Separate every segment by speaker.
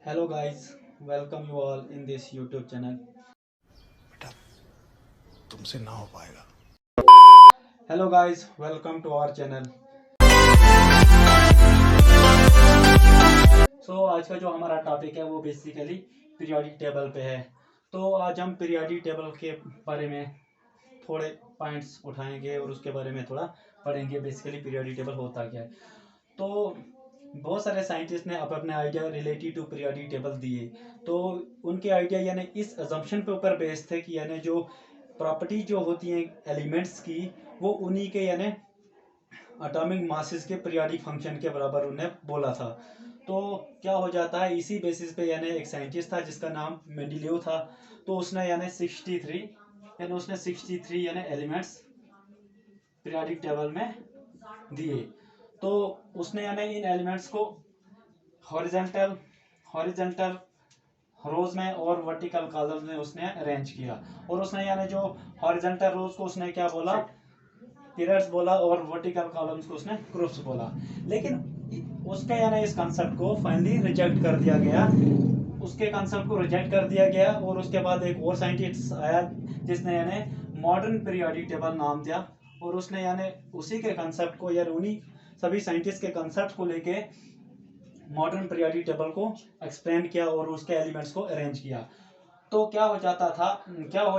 Speaker 1: Hello guys, welcome you all in this YouTube channel.
Speaker 2: बेटा तुमसे ना हो पाएगा।
Speaker 1: Hello guys, welcome to our channel. आज का जो हमारा टॉपिक है वो बेसिकली पीरियोडिक टेबल पे है। तो आज हम पीरियोडिक टेबल के बारे में थोड़े पॉइंट्स उठाएंगे और उसके बारे में थोड़ा पढ़ेंगे बेसिकली पीरियोडिक टेबल होता क्या है। तो बहुत सारे साइंटिस्ट ने अपने idea related to periodic table दिए। तो उनके आइडिया यानी इस अजम्पशन पे ऊपर बेस्ड थे कि यानी जो प्रॉपर्टी जो होती हैं एलिमेंट्स की वो उन्हीं के यानी एटॉमिक मासेस के पीरियोडिक फंक्शन के बराबर उन्हें बोला था। तो क्या हो जाता है इसी बेसिस पे यानी एक साइंटिस्ट था जिसका नाम मेंडेलीव था। तो उसने यानी 63 यानी एलिमेंट्स पीरियोडिक टेबल में दिए। तो उसने यानी इन एलिमेंट्स को हॉरिजॉन्टल हॉरिजॉन्टल रोज में और वर्टिकल कॉलम में उसने अरेंज किया। और उसने यानी जो हॉरिजॉन्टल रोज को उसने क्या बोला, पीरियड्स बोला, और वर्टिकल कॉलम्स को उसने ग्रुप्स बोला। लेकिन उसके यानी इस कंसेप्ट को फाइनली रिजेक्ट कर दिया गया। उसके कंसेप्ट को रिजेक्ट कर दिया गया और उसके बाद एक और साइंटिस्ट आया जिसने यानी मॉडर्न पीरियोडिक टेबल नाम दिया। और उसने यानी उसी के कंसेप्ट को या उन्हीं सभी साइंटिस्ट के कंसेप्ट को लेके मॉडर्न पीरियोडिक टेबल को एक्सप्लेन किया और उसके एलिमेंट्स को अरेंज किया। तो क्या हो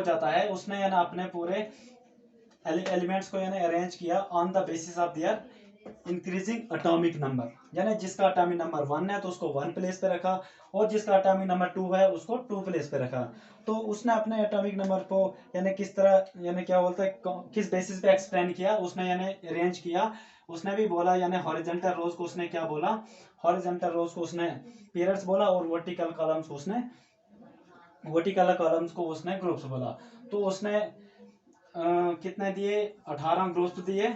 Speaker 1: जाता है उसने यानी अपने पूरे एलिमेंट्स को यानी अरेंज किया on the basis of their increasing atomic number. यानी जिसका एटॉमिक नंबर 1 है तो उसको 1 प्लेस पे रखा, और जिसका एटॉमिक नंबर 2 है उसको 2 प्लेस पे रखा। तो उसने अपने एटॉमिक नंबर को यानी किस तरह यानी क्या बोलते हैं किस बेसिस पे एक्सप्लेन किया, उसने यानी अरेंज किया। उसने भी बोला यानी हॉरिजॉन्टल रोज को उसने क्या बोला, हॉरिजॉन्टल रोज को उसने पीरियड्स बोला, और वर्टिकल कॉलम्स को उसने ग्रुप्स बोला। तो उसने कितने दिए, 18 ग्रुप्स दिए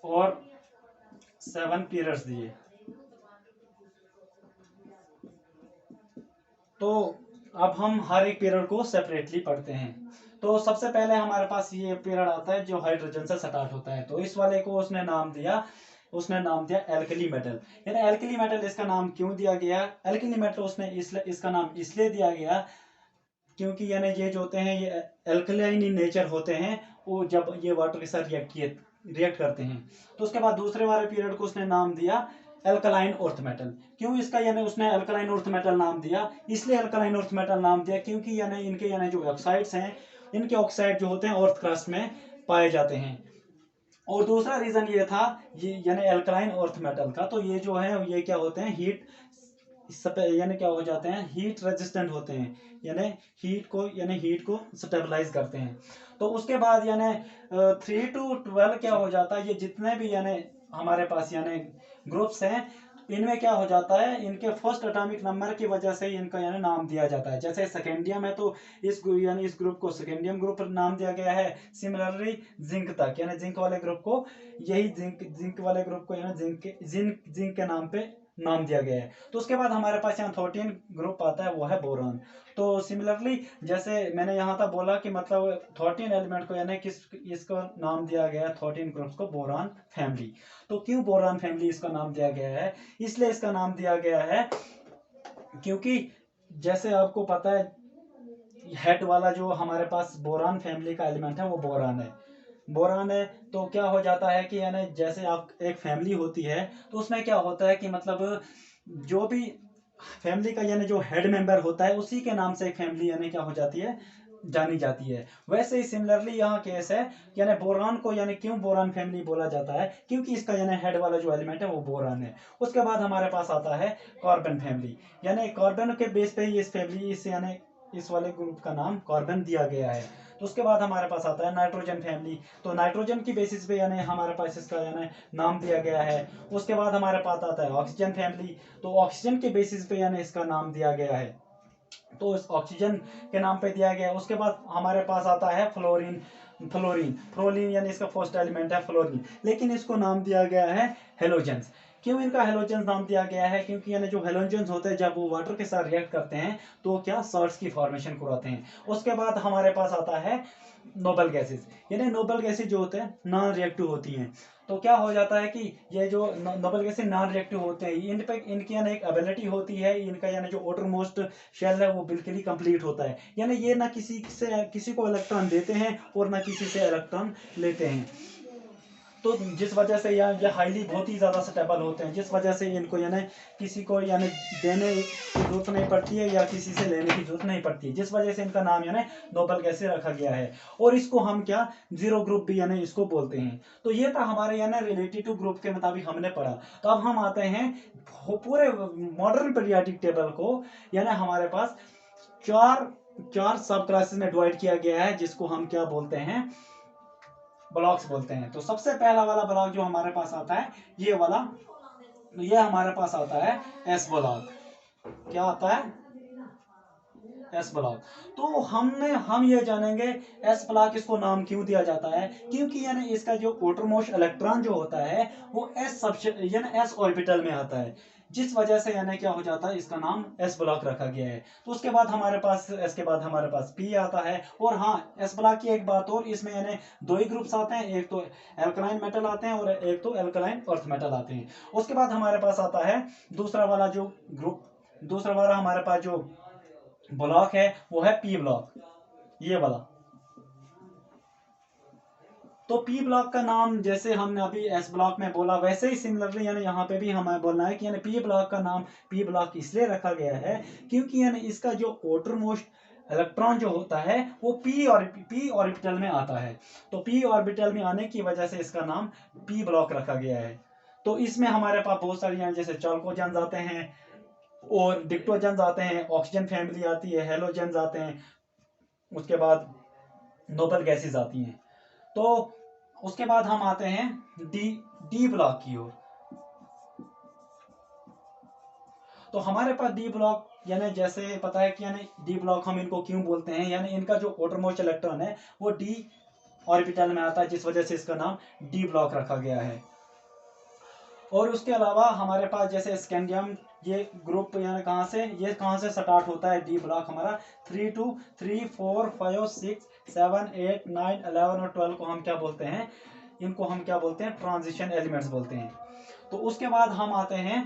Speaker 1: और 7 पीरियड्स दिए। तो अब हम हर एक पीरियड को सेपरेटली पढ़ते हैं। तो सबसे पहले हमारे पास ये पीरियड आता है जो हाइड्रोजन से स्टार्ट होता है। तो इस वाले को उसने नाम दिया एल्कली मेटल। यानी एल्कली मेटल इसका नाम क्यों दिया गया, एल्कली मेटल उसने इसका नाम इसलिए दिया गया क्योंकि यानी ये जो होते हैं ये एल्कलाइन इन नेचर होते हैं। वो जब ये वाटर के साथ रिएक्ट करते हैं। तो उसके बाद दूसरे वाले पीरियड को उसने नाम दिया एल्कलाइन अर्थ मेटल। क्यों इसका यानी उसने एल्कलाइन अर्थ मेटल नाम दिया, इसलिए एल्कलाइन अर्थ मेटल नाम दिया क्योंकि यानी इनके यानी जो ऑक्साइड्स हैं, इनके ऑक्साइड जो होते हैं अर्थ क्रस्ट में पाए जाते हैं। और दूसरा रीजन ये था ये यानी एल्कलाइन अर्थ मेटल का, तो ये जो है ये क्या होते हैं यानी क्या हो जाते हैं, हीट रेजिस्टेंट होते हैं। यानी हीट को स्टेबलाइज करते हैं। तो उसके बाद यानी 3 to 12 क्या हो जाता है, ये जितने भी यानी हमारे पास यानी ग्रुप्स हैं, इनमें क्या हो जाता है, इनके फर्स्ट एटॉमिक नंबर की वजह से इनका यानी नाम दिया जाता है। जैसे सेकेंडियम है तो इस ग्रुप को सेकेंडियम ग्रुप नाम दिया गया है। सिमिलरली जिंक तक यानी जिंक वाले ग्रुप को यही जिंक वाले ग्रुप को यानी जिंक के नाम पे नाम दिया गया है। तो उसके बाद हमारे पास यहाँ 13 ग्रुप आता है, वो है बोरॉन। तो सिमिलरली जैसे मैंने यहाँ तक बोला कि मतलब 13 एलिमेंट को यानी इसको नाम दिया गया है 13 ग्रुप्स को बोरॉन फैमिली। तो क्यों बोरॉन फैमिली इसका नाम दिया गया है, इसलिए इसका नाम दिया गया है क्योंकि जैसे आपको पता है हेड वाला जो हमारे पास बोरान फैमिली का एलिमेंट है वो बोरान है। तो क्या हो जाता है कि यानी जैसे आप एक फैमिली होती है तो उसमें क्या होता है कि मतलब जो भी फैमिली का यानी जो हेड मेंबर होता है उसी के नाम से एक फैमिली यानी क्या हो जाती है, जानी जाती है। वैसे ही सिमिलरली यहाँ केस है, यानी बोरान को यानी क्यों बोरान फैमिली बोला जाता है क्योंकि इसका यानी हेड वाला जो एलिमेंट है वो बोरान है। उसके बाद हमारे पास आता है कार्बन फैमिली। यानी कार्बन के बेस पे ही इस वाले ग्रुप का नाम कार्बन दिया गया है। तो उसके बाद हमारे पास आता है नाइट्रोजन फैमिली। तो नाइट्रोजन की बेसिस पे यानी हमारे पास इसका यानी नाम दिया गया है। उसके बाद हमारे पास आता है ऑक्सीजन फैमिली। तो ऑक्सीजन के बेसिस पे यानी इसका नाम दिया गया है, तो इस ऑक्सीजन के नाम पे दिया गया है। उसके बाद हमारे पास आता है फ्लोरीन यानी इसका फर्स्ट एलिमेंट है फ्लोरीन, लेकिन इसको नाम दिया गया है हेलोजेंस। क्यों इनका हेलोजेंस नाम दिया गया है, क्योंकि यानी जो हेलोजेंस होते हैं जब वो वाटर के साथ रिएक्ट करते हैं तो क्या सॉल्ट्स की फॉर्मेशन कराते हैं। उसके बाद हमारे पास आता है नोबल गैसेस। यानी नोबल गैसेस जो होते हैं नॉन रिएक्टिव होती हैं। तो क्या हो जाता है कि ये जो नोबल गैसें नॉन रिएक्टिव होते हैं, इन पे इनकी यानी एक एबिलिटी होती है, इनका यानी जो आउटरमोस्ट शेल है वो बिल्कुल ही कंप्लीट होता है, यानी ये ना किसी को इलेक्ट्रॉन देते हैं और ना किसी से इलेक्ट्रॉन लेते हैं। तो जिस वजह से ये हाईली बहुत ही ज़्यादा स्टेबल होते हैं, जिस वजह से इनको यानी किसी को यानी देने की जरूरत नहीं पड़ती है या किसी से लेने की जरूरत नहीं पड़ती है, जिस वजह से इनका नाम यानी नोबल गैस रखा गया है। और इसको हम क्या जीरो ग्रुप भी यानी इसको बोलते हैं। तो ये था हमारे यानी रिलेटिव टू ग्रुप के मुताबिक हमने पढ़ा। तो अब हम आते हैं पूरे मॉडर्न पीरियोडिक टेबल को, यानी हमारे पास चार सब क्लासेस में डिवाइड किया गया है, जिसको हम क्या बोलते हैं, ब्लॉक्स बोलते हैं। तो सबसे पहला वाला ब्लॉक जो हमारे पास आता है ये वाला, ये हमारे पास आता है एस ब्लॉक। क्या आता है? S block. तो हम ये जानेंगे एस ब्लॉक इसको नाम क्यों दिया जाता है, क्योंकि यानी इसका जो आउटरमोस्ट इलेक्ट्रॉन जो होता है वो एस यानी एस ऑर्बिटल में आता है, जिस वजह से यानी क्या हो जाता है इसका नाम एस ब्लॉक रखा गया है। तो उसके बाद हमारे पास एस के बाद हमारे पास पी आता है। और हाँ, एस ब्लॉक की एक बात और, इसमें यानी दो ही ग्रुप्स आते हैं, एक तो एल्कलाइन मेटल आते हैं और एक तो एल्कलाइन अर्थ मेटल आते हैं। उसके बाद हमारे पास आता है दूसरा वाला जो ग्रुप, दूसरा वाला हमारे पास जो ब्लॉक है वो है पी ब्लॉक, ये वाला। तो पी ब्लॉक का नाम जैसे हमने अभी एस ब्लॉक में बोला, वैसे ही सिमिलरली यानी यहाँ पे भी हमें बोलना है कि यानी पी ब्लॉक का नाम पी ब्लॉक इसलिए रखा गया है क्योंकि यानी इसका जो आउटरमोस्ट इलेक्ट्रॉन जो होता है वो पी ऑर्बिटल में आता है। तो पी ऑर्बिटल में आने की वजह से इसका नाम पी ब्लॉक रखा गया है। तो इसमें हमारे पास बहुत सारी यानी जैसे चाल्कोजेंस आते हैं और डिक्टोजेंस आते हैं, ऑक्सीजन फैमिली आती है, हेलोजेंस आते हैं, उसके बाद नोबल गैसेस आती हैं। तो उसके बाद हम आते हैं डी ब्लॉक की ओर। तो हमारे पास डी ब्लॉक यानी जैसे पता है कि यानी डी ब्लॉक हम इनको क्यों बोलते हैं, यानी इनका जो आउटरमोस्ट इलेक्ट्रॉन है वो डी ऑर्बिटल में आता है, जिस वजह से इसका नाम डी ब्लॉक रखा गया है। और उसके अलावा हमारे पास जैसे स्कैंडियम, ये ग्रुप यानी कहाँ से स्टार्ट होता है डी ब्लॉक हमारा 3 2 3 4 5 6 7 8 9 11 और 12 को हम क्या बोलते हैं, इनको हम क्या बोलते हैं, ट्रांजिशन एलिमेंट्स बोलते हैं। तो उसके बाद हम आते हैं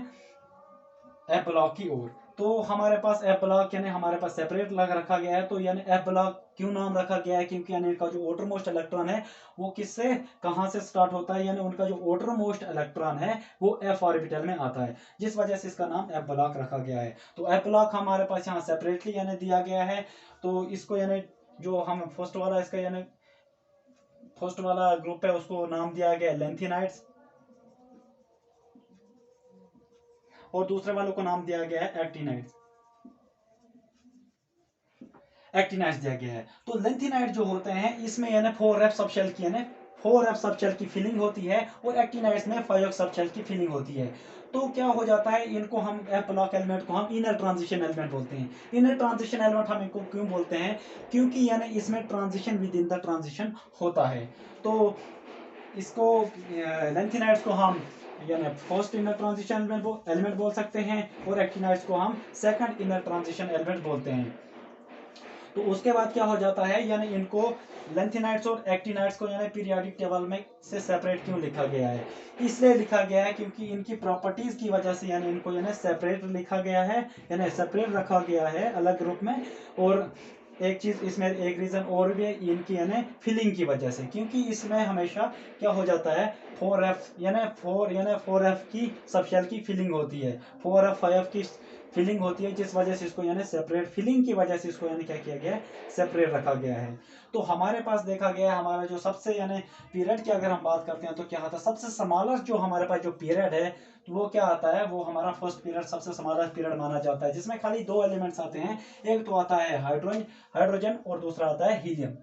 Speaker 1: एफ ब्लॉक की ओर। तो हमारे पास एफ ब्लॉक यानी हमारे पास सेपरेट लग रखा गया है। तो यानी एफ ब्लॉक क्यों नाम रखा गया है, क्योंकि यानी इनका जो आउटरमोस्ट इलेक्ट्रॉन है वो किससे कहाँ से स्टार्ट होता है, यानी उनका जो आउटरमोस्ट इलेक्ट्रॉन है वो एफ ऑर्बिटल में आता है, जिस वजह से इसका नाम एफ ब्लॉक रखा गया है। तो एफ ब्लॉक हमारे पास यहाँ सेपरेटली यानी दिया गया है। तो इसको यानी जो हम फर्स्ट वाला इसका यानी फर्स्ट वाला ग्रुप है उसको नाम दिया गया लेंथिनाइट्स, और दूसरे वालों को नाम दिया गया है एक्टिनाइट्स दिया गया है। तो लेंथिनाइट जो होते हैं इसमें यानी 4f सबशेल की यानी 4f सबशेल की फिलिंग होती है और एक्टिनाइट्स में 5f सबशेल की फिलिंग होती है। तो क्या हो जाता है, इनको हम एफ ब्लॉक एलिमेंट को हम इनर ट्रांजिशन एलिमेंट बोलते हैं। इनर ट्रांजिशन एलिमेंट हम इनको क्यों बोलते हैं, क्योंकि यानी इसमें transition with in the transition होता है। तो इसको लेंथिनाइट्स को हम यानी फर्स्ट इनर ट्रांजिशन एलिमेंट बोल सकते हैं और एक्टिनाइट्स को हम सेकंड इनर ट्रांजिशन एलिमेंट बोलते हैं। तो उसके बाद क्या हो जाता है, यानी इनको लेंथिनाइट्स और एक्टिनाइट्स को यानी पीरियोडिक टेबल में से सेपरेट क्यों लिखा गया है, इसलिए लिखा गया है क्योंकि इनकी प्रॉपर्टीज की वजह से यानी इनको यानी सेपरेट लिखा गया है, यानी सेपरेट रखा गया है अलग ग्रुप में। और एक चीज इसमें एक रीजन और भी है इनकी यानी फिलिंग की वजह से, क्योंकि इसमें हमेशा क्या हो जाता है 4f यानी 4f की सबशेल की फिलिंग होती है, 4f 5f की फिलिंग होती है, जिस वजह से इसको यानी सेपरेट फिलिंग की वजह से इसको यानी क्या किया गया है, सेपरेट रखा गया है। तो हमारे पास देखा गया है हमारा जो सबसे यानी पीरियड की अगर हम बात करते हैं तो क्या आता है, सबसे स्मॉलेस्ट जो हमारे पास जो पीरियड है तो वो क्या आता है, वो हमारा फर्स्ट पीरियड सबसे स्मॉलेस्ट पीरियड माना जाता है, जिसमें खाली दो एलिमेंट्स आते हैं, एक तो आता है हाइड्रोजन और दूसरा आता है हीलियम।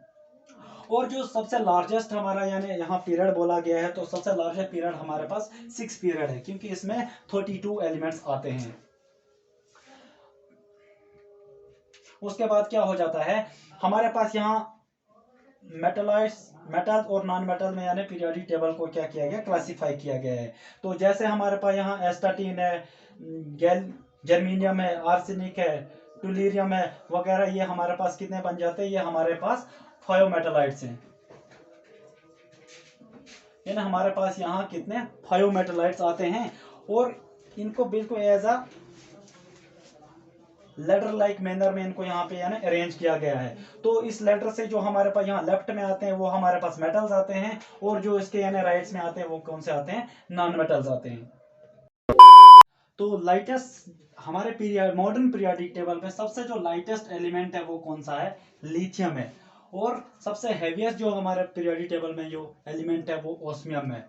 Speaker 1: और जो सबसे लार्जेस्ट हमारा यानी यहाँ पीरियड बोला गया है, तो सबसे लार्जेस्ट पीरियड हमारे पास 6 पीरियड है, क्योंकि इसमें 32 एलिमेंट्स आते हैं। उसके बाद क्या हो जाता है, हमारे पास यहाँ मेटल और नॉन मेटल में यानी पीरियोडिक टेबल को क्या किया गया, क्लासिफाई किया गया है। तो जैसे हमारे पास यहाँ एस्टाटीन है, जर्मीनियम है, आर्सेनिक है, टुलीरियम है वगैरह, ये हमारे पास कितने बन जाते हैं, ये हमारे पास 5 मेटलाइट्स हैं, यानी हमारे पास यहाँ कितने 5 मेटलाइट्स आते हैं और इनको बिल्कुल as a letter like manner में इनको यहाँ पे यानी अरेंज किया गया है। तो इस लेटर से जो हमारे पास यहाँ लेफ्ट में आते हैं वो हमारे पास मेटल्स आते हैं, और जो इसके यानी राइट्स में आते हैं वो कौन से आते हैं, नॉन मेटल्स आते हैं। तो लाइटेस्ट हमारे मॉडर्न पीरियोडिक टेबल में सबसे जो लाइटेस्ट एलिमेंट है वो कौन सा है, लिथियम है। और सबसे हैवीएस्ट जो हमारे पीरियोडिक टेबल में जो एलिमेंट है वो ऑस्मियम है।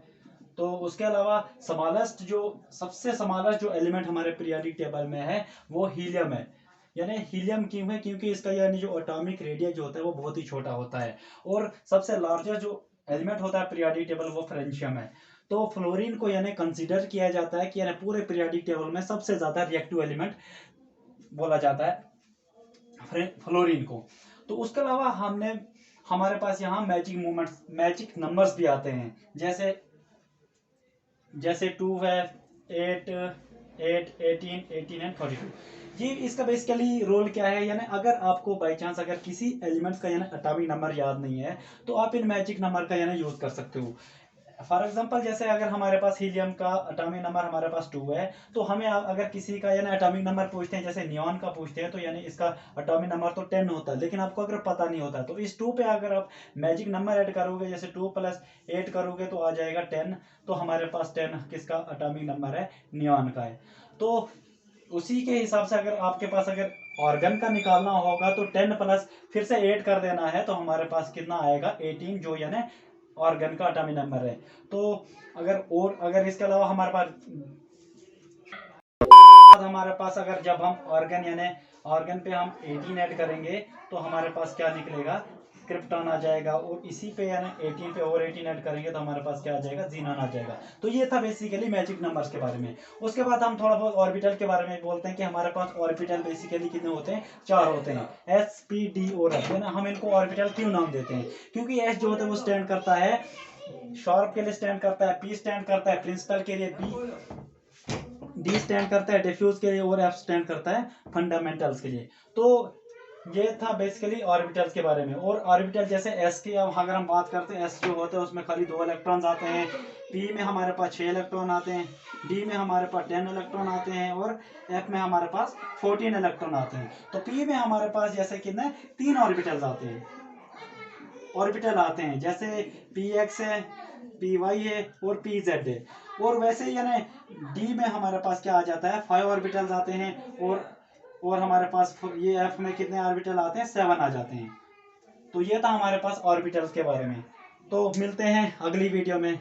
Speaker 1: तो उसके अलावा सबसे स्मॉलेस्ट जो एलिमेंट हमारे पीरियोडिक टेबल में है वो हीलियम है। यानी हीलियम क्यों है, क्योंकि इसका यानी जो एटॉमिक रेडियस जो होता है वो बहुत ही छोटा होता है। और सबसे लार्जेस्ट जो एलिमेंट होता है पीरियोडिक टेबल वो फ्रेंशियम है। तो फ्लोरीन को यानी कंसीडर किया जाता है कि यानी पूरे पीरियोडिक टेबल में सबसे ज्यादा रिएक्टिव एलिमेंट बोला जाता है फ्लोरीन को। तो उसके अलावा हमारे पास यहाँ मैजिक नंबर्स भी आते हैं, जैसे 2 है, 8, 18 एंड 42। ये इसका बेसिकली रोल क्या है, यानी अगर आपको बाई चांस अगर किसी एलिमेंट्स का यानी एटॉमिक नंबर याद नहीं है तो आप इन मैजिक नंबर का यानी यूज कर सकते हो। फॉर एग्जांपल जैसे अगर हमारे पास हीलियम का एटॉमिक नंबर हमारे पास 2 है, तो हमें अगर किसी का यानी एटॉमिक नंबर पूछते हैं, जैसे नियॉन का पूछते हैं, तो यानी इसका एटॉमिक नंबर तो 10 होता है, लेकिन आपको अगर पता नहीं होता तो इस 2 पे अगर आप मैजिक नंबर ऐड करोगे, जैसे 2 + 8 करोगे तो आ जाएगा 10। तो हमारे पास 10 किसका एटॉमिक नंबर है, नियॉन का है। तो उसी के हिसाब से अगर आपके पास अगर ऑर्गन का निकालना होगा तो 10 प्लस फिर से 8 कर देना है, तो हमारे पास कितना आएगा, 18, जो यानी ऑर्गन का एटॉमिक नंबर है। तो अगर इसके अलावा हमारे पास अगर जब हम ऑर्गन पे हम 18 ऐड करेंगे तो हमारे पास क्या निकलेगा, क्रिप्टॉन आ जाएगा। और इसी पे यानी 18 पे और 18 ऐड करेंगे तो हमारे पास क्या आ जाएगा, जीनॉन आ जाएगा। तो ये था बेसिकली मैजिक नंबर्स के बारे में। उसके बाद हम थोड़ा बहुत ऑर्बिटल के बारे में बोलते हैं कि हमारे पास ऑर्बिटल बेसिकली कितने होते हैं, 4 होते हैं, S, P, D और F। हम इनको ऑर्बिटल क्यों नाम देते हैं, क्योंकि S जो होता है वो स्टैंड करता है शार्प के लिए, स्टैंड करता है, P स्टैंड करता है प्रिंसिपल के लिए, D स्टैंड करता है डिफ्यूज के लिए, और F स्टैंड करता है फंडामेंटल्स के लिए। तो ये था बेसिकली ऑर्बिटल्स के बारे में। और ऑर्बिटल जैसे S की अगर हम बात करते हैं, S जो होते हैं उसमें खाली 2 इलेक्ट्रॉन्स आते हैं, P में हमारे पास 6 इलेक्ट्रॉन आते हैं, D में हमारे पास 10 इलेक्ट्रॉन आते हैं, और F में हमारे पास 14 इलेक्ट्रॉन आते हैं। तो P में हमारे पास जैसे कितने 3 ऑर्बिटल आते हैं, जैसे PX है, PY है और PZ है। और वैसे यानी D में हमारे पास क्या आ जाता है, 5 ऑर्बिटल्स आते हैं, और हमारे पास ये F में कितने ऑर्बिटल आते हैं, 7 आ जाते हैं। तो ये था हमारे पास ऑर्बिटल्स के बारे में। तो मिलते हैं अगली वीडियो में।